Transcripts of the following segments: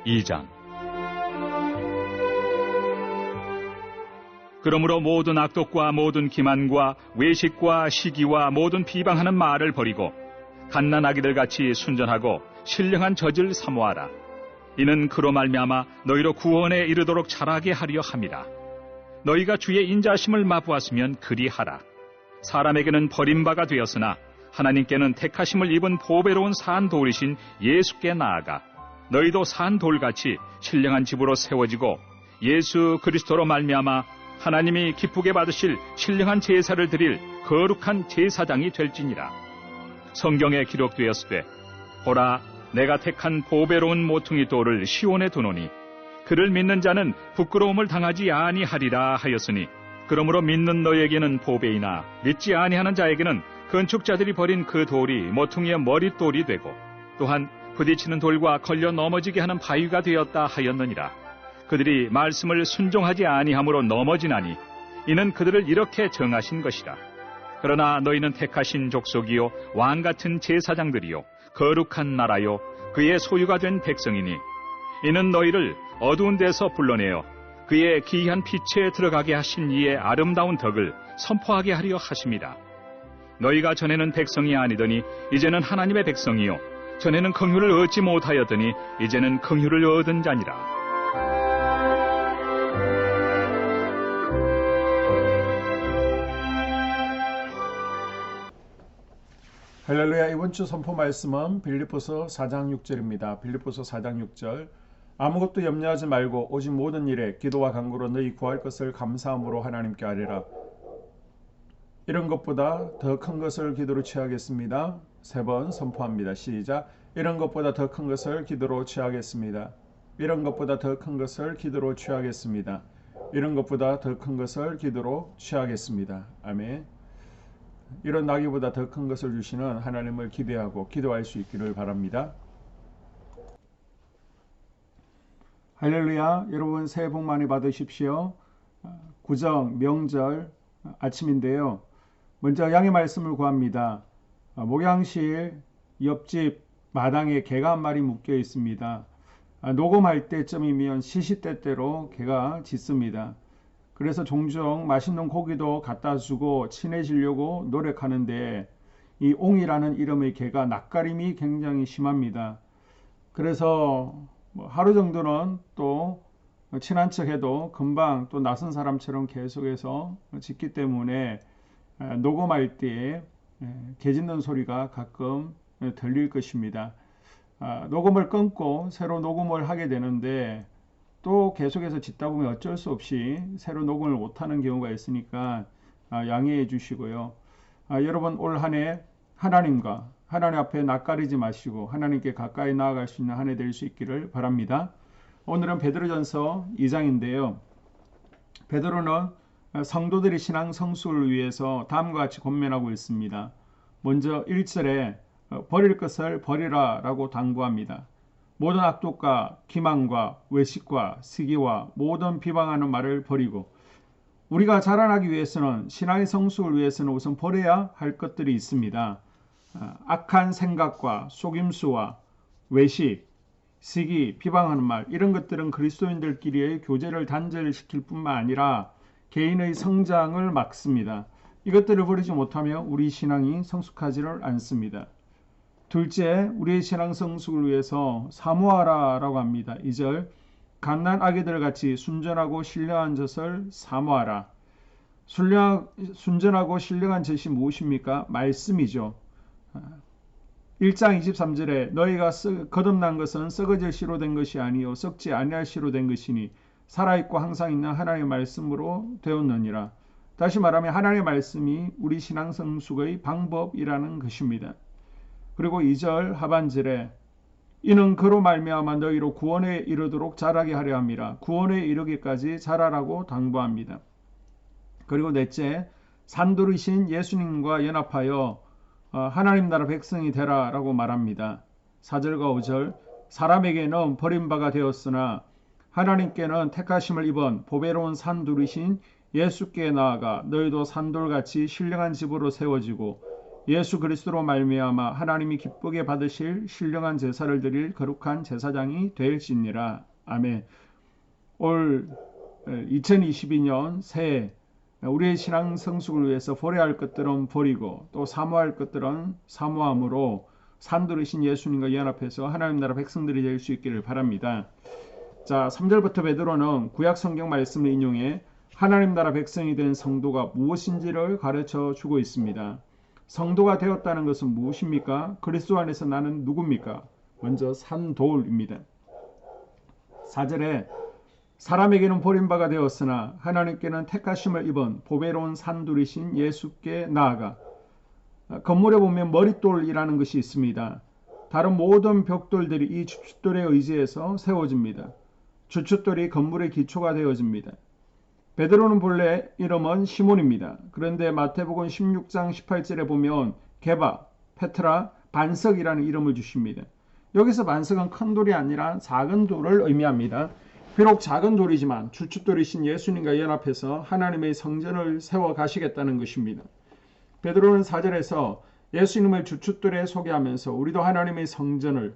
2장. 그러므로 모든 악독과 모든 기만과 외식과 시기와 모든 비방하는 말을 버리고 갓난아기들 같이 순전하고 신령한 젖을 사모하라. 이는 그로 말미암아 너희로 구원에 이르도록 자라게 하려 함이라. 너희가 주의 인자하심을 맛보았으면 그리하라. 사람에게는 버림바가 되었으나 하나님께는 택하심을 입은 보배로운 산 돌이신 예수께 나아가 너희도 산 돌같이 신령한 집으로 세워지고 예수 그리스도로 말미암아 하나님이 기쁘게 받으실 신령한 제사를 드릴 거룩한 제사장이 될지니라. 성경에 기록되었으되 보라, 내가 택한 보배로운 모퉁이 돌을 시온에 두노니 그를 믿는 자는 부끄러움을 당하지 아니하리라 하였으니, 그러므로 믿는 너에게는 보배이나 믿지 아니하는 자에게는 건축자들이 버린 그 돌이 모퉁이의 머릿돌이 되고 또한 부딪히는 돌과 걸려 넘어지게 하는 바위가 되었다 하였느니라. 그들이 말씀을 순종하지 아니함으로 넘어지나니 이는 그들을 이렇게 정하신 것이라. 그러나 너희는 택하신 족속이요 왕같은 제사장들이요 거룩한 나라요 그의 소유가 된 백성이니 이는 너희를 어두운 데서 불러내어 그의 기이한 빛에 들어가게 하신 이의 아름다운 덕을 선포하게 하려 하심이라. 너희가 전에는 백성이 아니더니 이제는 하나님의 백성이요 전에는 긍휼을 얻지 못하였더니 이제는 긍휼을 얻은 자니라. 할렐루야. 이번 주 선포 말씀은 빌립보서 4장 6절입니다. 빌립보서 4장 6절. 아무것도 염려하지 말고 오직 모든 일에 기도와 간구로 너희 구할 것을 감사함으로 하나님께 아뢰라. 이런 것보다 더 큰 것을 기도로 취하겠습니다. 3번 선포합니다. 시작. 이런 것보다 더 큰 것을 기도로 취하겠습니다. 이런 것보다 더 큰 것을 기도로 취하겠습니다. 이런 것보다 더 큰 것을 기도로 취하겠습니다. 아멘. 이런 나기보다 더 큰 것을 주시는 하나님을 기대하고 기도할 수 있기를 바랍니다. 할렐루야. 여러분 새해 복 많이 받으십시오. 구정 명절 아침인데요. 먼저 양의 말씀을 구합니다. 목양실 옆집 마당에 개가 한 마리 묶여 있습니다. 녹음할 때쯤이면 시시때때로 개가 짖습니다. 그래서 종종 맛있는 고기도 갖다 주고 친해지려고 노력하는데 이 옹이라는 이름의 개가 낯가림이 굉장히 심합니다. 그래서 하루 정도는 또 친한 척해도 금방 또 낯선 사람처럼 계속해서 짖기 때문에 녹음할 때 개 짖는 소리가 가끔 들릴 것입니다. 녹음을 끊고 새로 녹음을 하게 되는데 또 계속해서 짖다 보면 어쩔 수 없이 새로 녹음을 못하는 경우가 있으니까 양해해 주시고요. 여러분 올 한 해 하나님 앞에 낯가리지 마시고 하나님께 가까이 나아갈 수 있는 한 해 될 수 있기를 바랍니다. 오늘은 베드로전서 2장인데요. 베드로는 성도들의 신앙 성숙을 위해서 다음과 같이 권면하고 있습니다. 먼저 1절에 버릴 것을 버리라 라고 당부합니다. 모든 악독과 기만과 외식과 시기와 모든 비방하는 말을 버리고, 우리가 자라나기 위해서는 신앙의 성숙을 위해서는 우선 버려야 할 것들이 있습니다. 악한 생각과 속임수와 외식, 시기, 비방하는 말, 이런 것들은 그리스도인들끼리의 교제를 단절시킬 뿐만 아니라 개인의 성장을 막습니다. 이것들을 버리지 못하면 우리 신앙이 성숙하지를 않습니다. 둘째, 우리의 신앙 성숙을 위해서 사모하라 라고 합니다. 2절, 갓난 아기들 같이 순전하고 신령한 젖을 사모하라. 순전하고 신령한 젖이 무엇입니까? 말씀이죠. 1장 23절에 너희가 거듭난 것은 썩어질 씨로 된 것이 아니요 썩지 아니할 씨로 된 것이니 살아있고 항상 있는 하나님의 말씀으로 되었느니라. 다시 말하면 하나님의 말씀이 우리 신앙 성숙의 방법이라는 것입니다. 그리고 2절 하반절에 이는 그로 말미암아 너희로 구원에 이르도록 자라게 하려 함이라. 구원에 이르기까지 자라라고 당부합니다. 그리고 넷째, 산돌이신 예수님과 연합하여 하나님 나라 백성이 되라 라고 말합니다. 4절과 5절, 사람에게는 버림바가 되었으나 하나님께는 택하심을 입은 보배로운 산돌이신 예수께 나아가 너희도 산돌같이 신령한 집으로 세워지고 예수 그리스도로 말미암아 하나님이 기쁘게 받으실 신령한 제사를 드릴 거룩한 제사장이 될지니라. 아멘. 올 2022년 새해 우리의 신앙 성숙을 위해서 버려야 할 것들은 버리고 또 사모할 것들은 사모함으로 산들으신 예수님과 연합해서 하나님 나라 백성들이 될 수 있기를 바랍니다. 자, 3절부터 베드로는 구약 성경 말씀을 인용해 하나님 나라 백성이 된 성도가 무엇인지를 가르쳐 주고 있습니다. 성도가 되었다는 것은 무엇입니까? 그리스도 안에서 나는 누굽니까? 먼저 산돌입니다. 4절에 사람에게는 버림바가 되었으나 하나님께는 택하심을 입은 보배로운 산돌이신 예수께 나아가. 건물에 보면 머릿돌이라는 것이 있습니다. 다른 모든 벽돌들이 이 주춧돌에 의지해서 세워집니다. 주춧돌이 건물의 기초가 되어집니다. 베드로는 본래 이름은 시몬입니다. 그런데 마태복음 16장 18절에 보면 게바, 페트라, 반석이라는 이름을 주십니다. 여기서 반석은 큰 돌이 아니라 작은 돌을 의미합니다. 비록 작은 돌이지만 주춧돌이신 예수님과 연합해서 하나님의 성전을 세워 가시겠다는 것입니다. 베드로는 4절에서 예수님을 주춧돌에 소개하면서 우리도 하나님의 성전을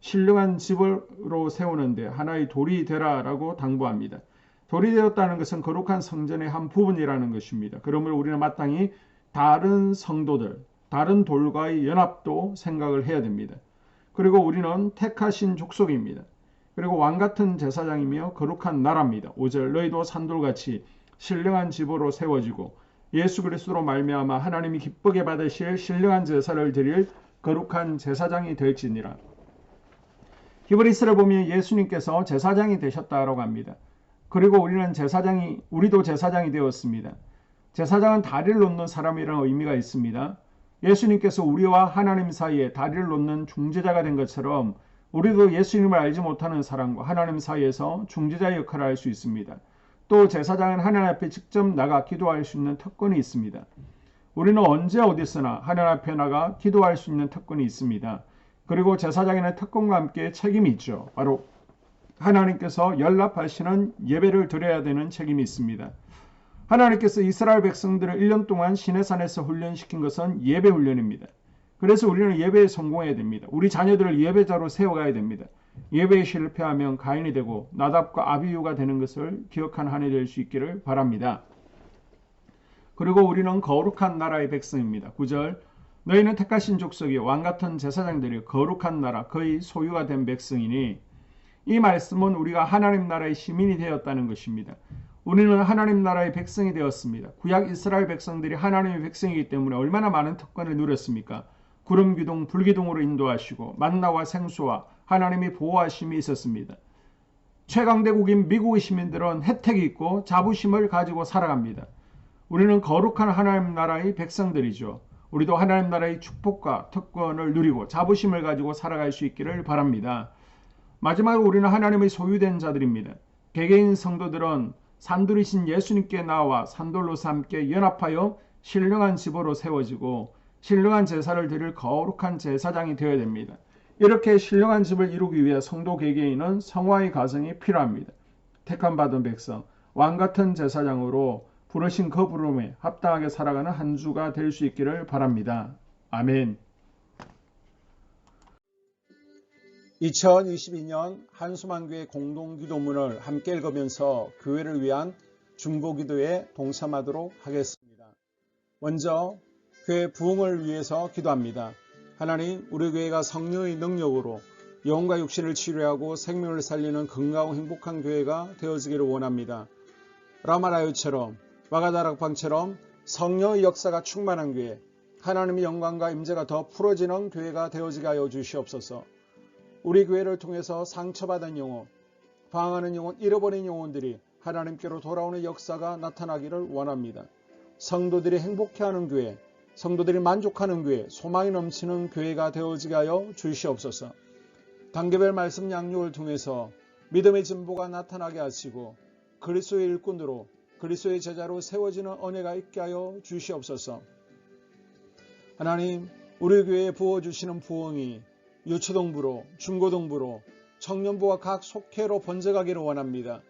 신령한 집으로 세우는데 하나의 돌이 되라 라고 당부합니다. 돌이 되었다는 것은 거룩한 성전의 한 부분이라는 것입니다. 그러므로 우리는 마땅히 다른 성도들, 다른 돌과의 연합도 생각을 해야 됩니다. 그리고 우리는 택하신 족속입니다. 그리고 왕같은 제사장이며 거룩한 나라입니다. 5절 너희도 산돌같이 신령한 집으로 세워지고 예수 그리스도로 말미암아 하나님이 기쁘게 받으실 신령한 제사를 드릴 거룩한 제사장이 될지니라. 히브리서를 보면 예수님께서 제사장이 되셨다라고 합니다. 그리고 우리도 제사장이 되었습니다. 제사장은 다리를 놓는 사람이라는 의미가 있습니다. 예수님께서 우리와 하나님 사이에 다리를 놓는 중재자가 된 것처럼 우리도 예수님을 알지 못하는 사람과 하나님 사이에서 중재자의 역할을 할 수 있습니다. 또 제사장은 하나님 앞에 직접 나가 기도할 수 있는 특권이 있습니다. 우리는 언제 어디서나 하나님 앞에 나가 기도할 수 있는 특권이 있습니다. 그리고 제사장에는 특권과 함께 책임이 있죠. 바로 하나님께서 연락하시는 예배를 드려야 되는 책임이 있습니다. 하나님께서 이스라엘 백성들을 1년 동안 시내산에서 훈련시킨 것은 예배 훈련입니다. 그래서 우리는 예배에 성공해야 됩니다. 우리 자녀들을 예배자로 세워가야 됩니다. 예배에 실패하면 가인이 되고 나답과 아비유가 되는 것을 기억한 한 해 될 수 있기를 바랍니다. 그리고 우리는 거룩한 나라의 백성입니다. 9절 너희는 택하신 족속이 왕같은 제사장들이 거룩한 나라 그의 소유가 된 백성이니 이 말씀은 우리가 하나님 나라의 시민이 되었다는 것입니다. 우리는 하나님 나라의 백성이 되었습니다. 구약 이스라엘 백성들이 하나님의 백성이기 때문에 얼마나 많은 특권을 누렸습니까? 구름 기둥, 불기둥으로 인도하시고 만나와 생수와 하나님이 보호하심이 있었습니다. 최강대국인 미국의 시민들은 혜택이 있고 자부심을 가지고 살아갑니다. 우리는 거룩한 하나님 나라의 백성들이죠. 우리도 하나님 나라의 축복과 특권을 누리고 자부심을 가지고 살아갈 수 있기를 바랍니다. 마지막으로 우리는 하나님의 소유된 자들입니다. 개개인 성도들은 산돌이신 예수님께 나와 산돌로서 함께 연합하여 신령한 집으로 세워지고 신령한 제사를 드릴 거룩한 제사장이 되어야 됩니다. 이렇게 신령한 집을 이루기 위해 성도 개개인은 성화의 과정이 필요합니다. 택함받은 백성, 왕같은 제사장으로 부르신 그 부름에 합당하게 살아가는 한 주가 될 수 있기를 바랍니다. 아멘. 2022년 한수만교회 공동기도문을 함께 읽으면서 교회를 위한 중보기도에 동참하도록 하겠습니다. 먼저 교회 부흥을 위해서 기도합니다. 하나님, 우리 교회가 성령의 능력으로 영과 육신을 치료하고 생명을 살리는 건강하고 행복한 교회가 되어지기를 원합니다. 라마라요처럼 마가다락방처럼 성령의 역사가 충만한 교회, 하나님의 영광과 임재가 더 풀어지는 교회가 되어지게 하여 주시옵소서. 우리 교회를 통해서 상처받은 영혼, 방황하는 영혼, 잃어버린 영혼들이 하나님께로 돌아오는 역사가 나타나기를 원합니다. 성도들이 행복해하는 교회, 성도들이 만족하는 교회, 소망이 넘치는 교회가 되어지게 하여 주시옵소서. 단계별 말씀 양육을 통해서 믿음의 진보가 나타나게 하시고 그리스도의 일꾼으로 그리스도의 제자로 세워지는 은혜가 있게 하여 주시옵소서. 하나님, 우리 교회에 부어주시는 부흥이 유초동부로, 중고동부로, 청년부와 각 속회로 번져가기를 원합니다.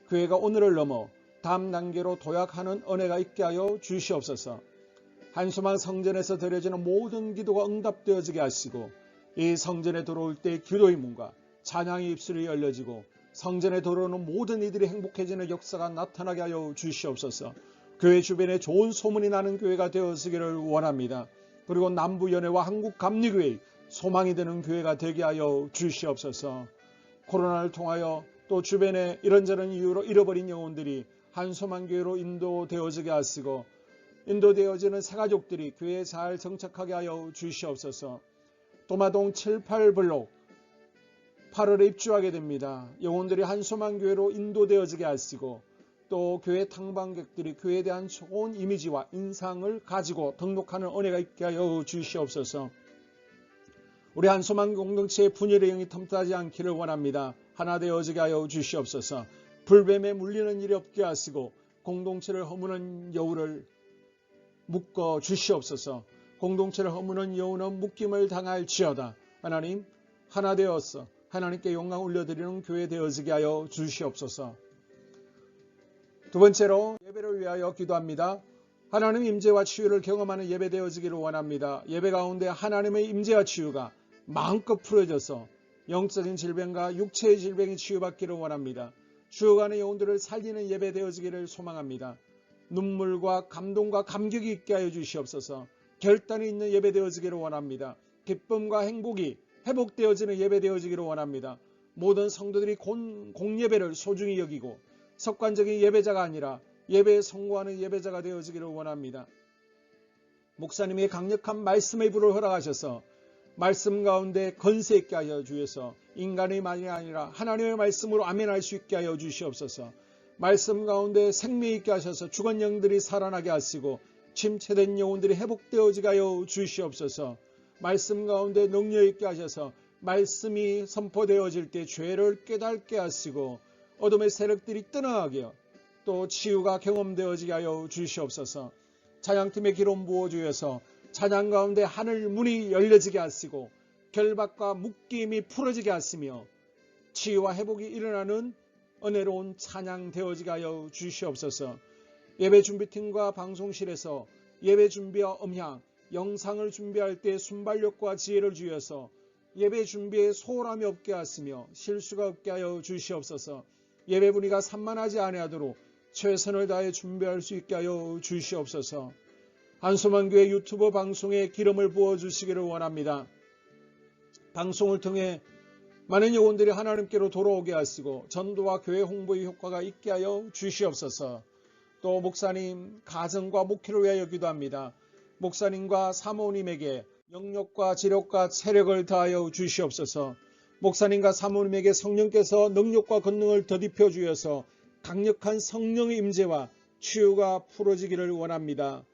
교회가 오늘을 넘어 다음 단계로 도약하는 은혜가 있게 하여 주시옵소서. 한소망 성전에서 드려지는 모든 기도가 응답되어지게 하시고 이 성전에 들어올 때 기도의 문과 찬양의 입술이 열려지고 성전에 들어오는 모든 이들이 행복해지는 역사가 나타나게 하여 주시옵소서. 교회 주변에 좋은 소문이 나는 교회가 되어지기를 원합니다. 그리고 남부연회와 한국감리교회의 소망이 되는 교회가 되게 하여 주시옵소서. 코로나를 통하여 또 주변에 이런저런 이유로 잃어버린 영혼들이 한소망교회로 인도되어지게 하시고 인도되어지는 새가족들이 교회에 잘 정착하게 하여 주시옵소서. 도마동 7, 8블록 8월에 입주하게 됩니다. 영혼들이 한소망교회로 인도되어지게 하시고 또 교회 탕방객들이 교회에 대한 좋은 이미지와 인상을 가지고 등록하는 은혜가 있게 하여 주시옵소서. 우리 한소망 공동체의 분열의 영이 틈타지 않기를 원합니다. 하나 되어지게 하여 주시옵소서. 불뱀에 물리는 일이 없게 하시고 공동체를 허무는 여우를 묶어 주시옵소서. 공동체를 허무는 여우는 묶임을 당할지어다. 하나님 하나 되어서 하나님께 영광 올려드리는 교회 되어지게 하여 주시옵소서. 두 번째로 예배를 위하여 기도합니다. 하나님 임재와 치유를 경험하는 예배 되어지기를 원합니다. 예배 가운데 하나님의 임재와 치유가 마음껏 풀어져서 영적인 질병과 육체의 질병이 치유받기를 원합니다. 죽어가는 영혼들을 살리는 예배 되어지기를 소망합니다. 눈물과 감동과 감격이 있게 하여 주시옵소서. 결단이 있는 예배 되어지기를 원합니다. 기쁨과 행복이 회복되어지는 예배 되어지기를 원합니다. 모든 성도들이 공예배를 소중히 여기고 습관적인 예배자가 아니라 예배에 성공하는 예배자가 되어지기를 원합니다. 목사님의 강력한 말씀의 불을 허락하셔서 말씀 가운데 건세 있게 하여 주셔서 인간의 말이 아니라 하나님의 말씀으로 아멘할 수 있게 하여 주시옵소서. 말씀 가운데 생명 있게 하셔서 죽은 영들이 살아나게 하시고 침체된 영혼들이 회복되어지게 하여 주시옵소서. 말씀 가운데 능력 있게 하셔서 말씀이 선포되어질 때 죄를 깨닫게 하시고 어둠의 세력들이 떠나가게 또 치유가 경험되어지게 하여 주시옵소서. 찬양팀의 기름 부어주셔서 찬양 가운데 하늘 문이 열려지게 하시고 결박과 묶임이 풀어지게 하시며 치유와 회복이 일어나는 은혜로운 찬양 되어지게 하여 주시옵소서. 예배 준비팀과 방송실에서 예배 준비와 음향, 영상을 준비할 때 순발력과 지혜를 주셔서 예배 준비에 소홀함이 없게 하시며 실수가 없게 하여 주시옵소서. 예배 분위기가 산만하지 아니하도록 최선을 다해 준비할 수 있게 하여 주시옵소서. 한소망교회 유튜브 방송에 기름을 부어주시기를 원합니다. 방송을 통해 많은 영혼들이 하나님께로 돌아오게 하시고 전도와 교회 홍보의 효과가 있게 하여 주시옵소서. 또 목사님 가정과 목회를 위하여 기도합니다. 목사님과 사모님에게 영력과 지력과 체력을 다하여 주시옵소서. 목사님과 사모님에게 성령께서 능력과 권능을 더딥혀 주셔서 강력한 성령의 임재와 치유가 풀어지기를 원합니다.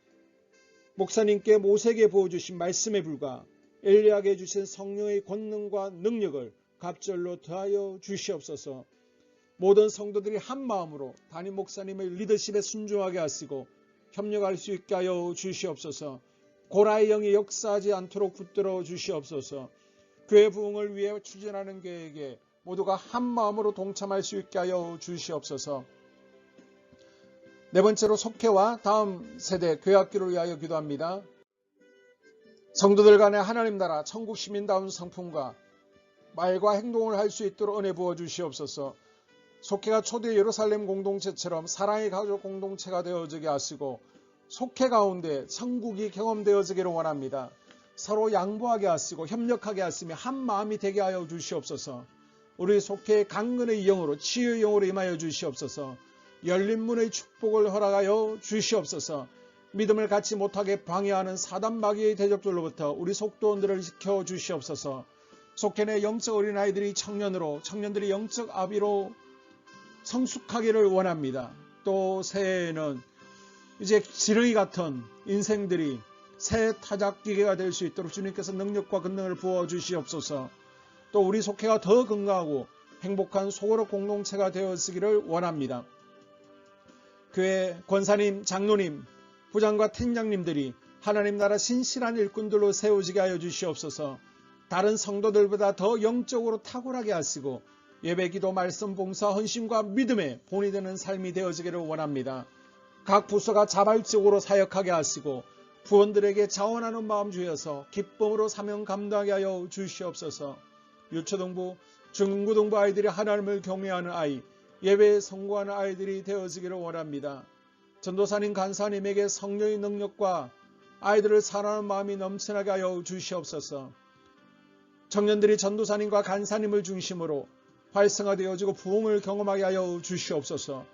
목사님께 모세에게 부어주신 말씀에 불과 엘리야에게 주신 성령의 권능과 능력을 갑절로 더하여 주시옵소서. 모든 성도들이 한 마음으로 담임 목사님의 리더십에 순종하게 하시고 협력할 수 있게 하여 주시옵소서. 고라의 영이 역사하지 않도록 붙들어 주시옵소서. 교회 부흥을 위해 추진하는 교회에게 모두가 한 마음으로 동참할 수 있게 하여 주시옵소서. 네 번째로 속회와 다음 세대 교회학교를 위하여 기도합니다. 성도들 간의 하나님 나라 천국 시민다운 성품과 말과 행동을 할 수 있도록 은혜 부어 주시옵소서. 속회가 초대 예루살렘 공동체처럼 사랑의 가족 공동체가 되어지게 하시고 속회 가운데 천국이 경험되어지기를 원합니다. 서로 양보하게 하시고 협력하게 하시며 한 마음이 되게 하여 주시옵소서. 우리 속회의 강건의 영으로 치유의 영으로 임하여 주시옵소서. 열린 문의 축복을 허락하여 주시옵소서. 믿음을 갖지 못하게 방해하는 사단 마귀의 대적들로부터 우리 속도원들을 지켜 주시옵소서. 속회 내 영적 어린아이들이 청년들이 영적 아비로 성숙하기를 원합니다. 또 새해에는 이제 지렁이 같은 인생들이 새 타작기계가 될 수 있도록 주님께서 능력과 권능을 부어 주시옵소서. 또 우리 속회가 더 건강하고 행복한 소그룹 공동체가 되어지기를 원합니다. 교회 권사님, 장로님, 부장과 팀장님들이 하나님 나라 신실한 일꾼들로 세워지게 하여 주시옵소서. 다른 성도들보다 더 영적으로 탁월하게 하시고 예배, 기도, 말씀, 봉사, 헌신과 믿음에 본이 되는 삶이 되어지기를 원합니다. 각 부서가 자발적으로 사역하게 하시고 부원들에게 자원하는 마음 주여서 기쁨으로 사명 감당하게 하여 주시옵소서. 유초등부, 중고등부 아이들이 하나님을 경외하는 아이, 예배에 성공하는 아이들이 되어지기를 원합니다. 전도사님, 간사님에게 성령의 능력과 아이들을 사랑하는 마음이 넘쳐나게 하여 주시옵소서. 청년들이 전도사님과 간사님을 중심으로 활성화되어지고 부흥을 경험하게 하여 주시옵소서.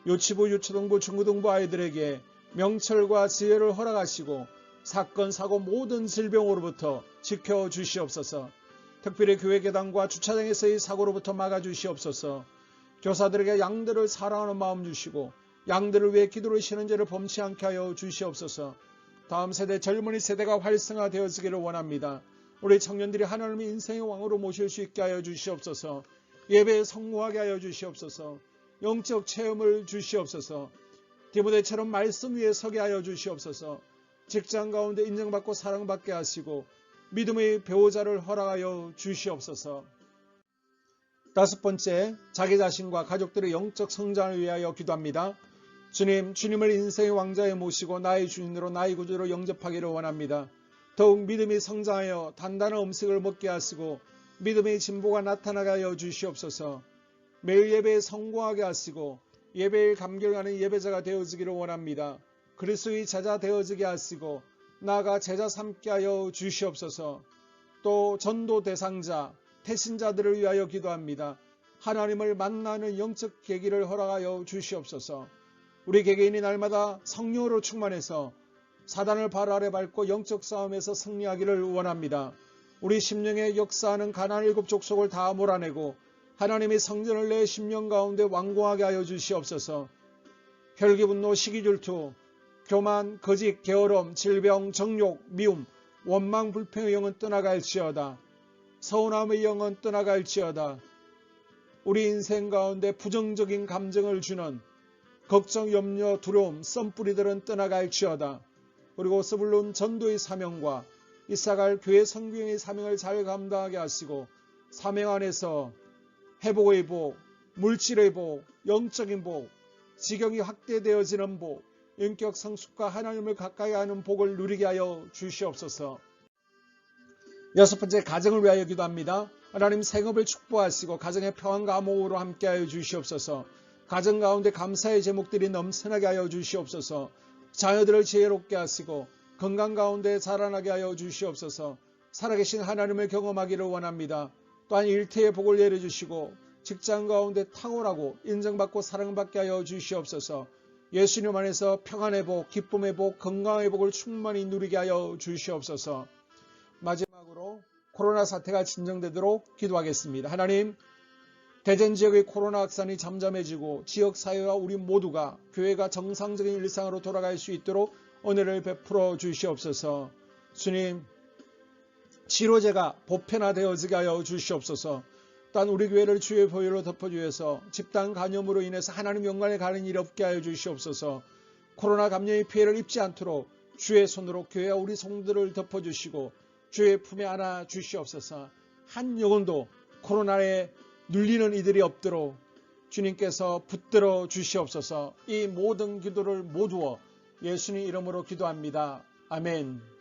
유치부, 유초등부, 중고등부 아이들에게 명철과 지혜를 허락하시고 사건, 사고, 모든 질병으로부터 지켜주시옵소서. 특별히 교회 계단과 주차장에서의 사고로부터 막아주시옵소서. 교사들에게 양들을 사랑하는 마음 주시고 양들을 위해 기도를 쉬는 죄를 범치 않게 하여 주시옵소서. 다음 세대, 젊은이 세대가 활성화되어지기를 원합니다. 우리 청년들이 하나님의 인생의 왕으로 모실 수 있게 하여 주시옵소서. 예배에 성공하게 하여 주시옵소서. 영적 체험을 주시옵소서. 디모데처럼 말씀 위에 서게 하여 주시옵소서. 직장 가운데 인정받고 사랑받게 하시고 믿음의 배우자를 허락하여 주시옵소서. 다섯 번째, 자기 자신과 가족들의 영적 성장을 위하여 기도합니다. 주님, 주님을 인생의 왕자에 모시고 나의 주인으로 나의 구주로 영접하기를 원합니다. 더욱 믿음이 성장하여 단단한 음식을 먹게 하시고 믿음의 진보가 나타나게 하여 주시옵소서. 매일 예배에 성공하게 하시고 예배에 감격하는 예배자가 되어지기를 원합니다. 그리스도의 제자 되어지게 하시고 나아가 제자 삼게 하여 주시옵소서. 또 전도 대상자, 태신자들을 위하여 기도합니다. 하나님을 만나는 영적 계기를 허락하여 주시옵소서. 우리 개개인이 날마다 성령으로 충만해서 사단을 발 아래 밟고 영적 싸움에서 승리하기를 원합니다. 우리 심령에 역사하는 가나안 7 족속을 다 몰아내고 하나님의 성전을 내 심령 가운데 완공하게 하여 주시옵소서. 혈기, 분노, 시기, 질투, 교만, 거짓, 게으름, 질병, 정욕, 미움, 원망, 불평의 영은 떠나갈지어다. 서운함의 영은 떠나갈지어다. 우리 인생 가운데 부정적인 감정을 주는 걱정, 염려, 두려움, 썸뿌리들은 떠나갈지어다. 그리고 스불론 전도의 사명과 이사갈 교회 성경의 사명을 잘 감당하게 하시고 사명 안에서 회복의 복, 물질의 복, 영적인 복, 지경이 확대되어지는 복, 인격 성숙과 하나님을 가까이 하는 복을 누리게 하여 주시옵소서. 여섯 번째, 가정을 위하여 기도합니다. 하나님, 생업을 축복하시고 가정의 평안과 암호로 함께하여 주시옵소서. 가정 가운데 감사의 제목들이 넘쳐나게 하여 주시옵소서. 자녀들을 지혜롭게 하시고 건강 가운데 자라나게 하여 주시옵소서. 살아계신 하나님을 경험하기를 원합니다. 또한 일태의 복을 내려주시고 직장 가운데 탁월하고 인정받고 사랑받게 하여 주시옵소서. 예수님 안에서 평안의 복, 기쁨의 복, 건강의 복을 충만히 누리게 하여 주시옵소서. 마지막으로 코로나 사태가 진정되도록 기도하겠습니다. 하나님, 대전 지역의 코로나 확산이 잠잠해지고 지역사회와 우리 모두가 교회가 정상적인 일상으로 돌아갈 수 있도록 은혜를 베풀어 주시옵소서. 주님, 치료제가 보편화되어지게 하여 주시옵소서. 또한 우리 교회를 주의 보혈로 덮어주셔서 집단 감염으로 인해서 하나님 영광에 가는 일 없게 하여 주시옵소서. 코로나 감염의 피해를 입지 않도록 주의 손으로 교회와 우리 성도들을 덮어주시고 주의 품에 안아 주시옵소서. 한 영혼도 코로나에 눌리는 이들이 없도록 주님께서 붙들어 주시옵소서. 이 모든 기도를 모두어 예수님 이름으로 기도합니다. 아멘.